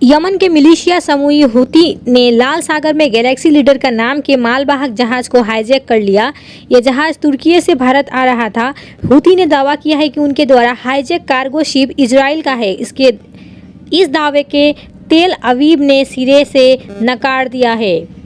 Yemen के militia समूह Houthi ने लाल सागर में गैलेक्सी लीडर का नाम के मालवाहक जहाज को हाईजैक कर लिया। यह जहाज तुर्की से भारत आ रहा था। हूती ने दावा किया है कि उनके द्वारा हाईजैक कार्गो शिप इजराइल का है। इस दावे के तेल अवीव ने सिरे से नकार दिया है।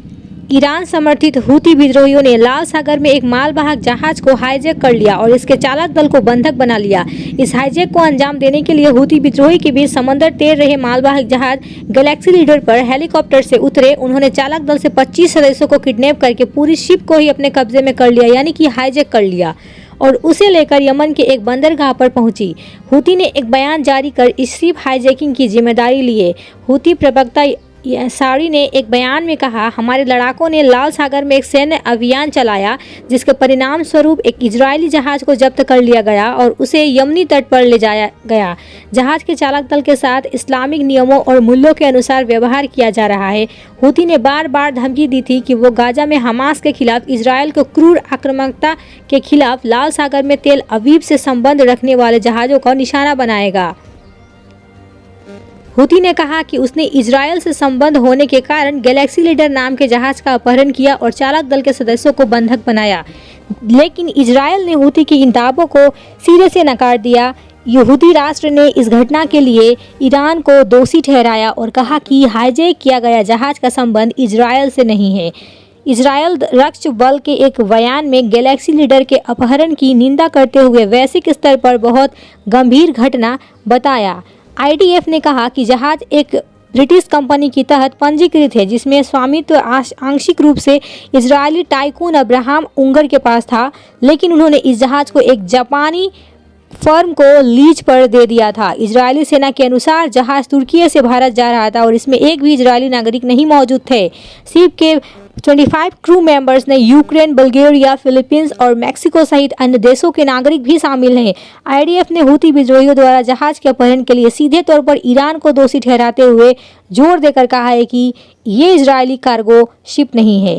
ईरान समर्थित हूती विद्रोहियों ने लाल सागर में एक मालवाहक जहाज को हाईजैक कर लिया और इसके चालक दल को बंधक बना लिया। इस हाईजैक को अंजाम देने के लिए हूती विद्रोही के बीच समंदर तैर रहे मालवाहक जहाज गैलेक्सी लीडर पर हेलीकॉप्टर से उतरे। उन्होंने चालक दल से 25 सदस्यों को किडनैप करके पूरी शिप को ही अपने कब्जे में कर लिया, यानी कि हाईजैक कर लिया, और उसे लेकर यमन के एक बंदरगाह पर पहुंची। हूती ने एक बयान जारी कर इस शिप हाईजैकिंग की जिम्मेदारी ली है। हूती प्रवक्ता सारी ने एक बयान में कहा, हमारे लड़ाकों ने लाल सागर में एक सैन्य अभियान चलाया जिसके परिणाम स्वरूप एक इजरायली जहाज को जब्त कर लिया गया और उसे यमनी तट पर ले जाया गया। जहाज के चालक दल के साथ इस्लामिक नियमों और मूल्यों के अनुसार व्यवहार किया जा रहा है। हूती ने बार बार धमकी दी थी कि वो गाजा में हमास के खिलाफ इजरायल को क्रूर आक्रामकता के खिलाफ लाल सागर में तेल अवीव से संबंध रखने वाले जहाज़ों का निशाना बनाएगा। हूती ने कहा कि उसने इजरायल से संबंध होने के कारण गैलेक्सी लीडर नाम के जहाज का अपहरण किया और चालक दल के सदस्यों को बंधक बनाया, लेकिन इजरायल ने हूती की इन दावों को सिरे से नकार दिया। यहूदी राष्ट्र ने इस घटना के लिए ईरान को दोषी ठहराया और कहा कि हाईजैक किया गया जहाज का संबंध इजरायल से नहीं है। इजरायल रक्षा बल के एक बयान में गैलेक्सी लीडर के अपहरण की निंदा करते हुए वैश्विक स्तर पर बहुत गंभीर घटना बताया। IDF ने कहा कि जहाज एक ब्रिटिश कंपनी के तहत पंजीकृत है जिसमें स्वामित्व आंशिक रूप से इजरायली टाइकून अब्राहम उंगर के पास था, लेकिन उन्होंने इस जहाज को एक जापानी फर्म को लीज पर दे दिया था। इजरायली सेना के अनुसार जहाज तुर्की से भारत जा रहा था और इसमें एक भी इजरायली नागरिक नहीं मौजूद थे। शिप के 25 क्रू मेंबर्स ने यूक्रेन, बल्गेरिया, फिलीपींस और मैक्सिको सहित अन्य देशों के नागरिक भी शामिल हैं। IDF ने हूती विद्रोहियों द्वारा जहाज के अपहरण के लिए सीधे तौर पर ईरान को दोषी ठहराते हुए जोर देकर कहा है कि ये इजरायली कार्गो शिप नहीं है।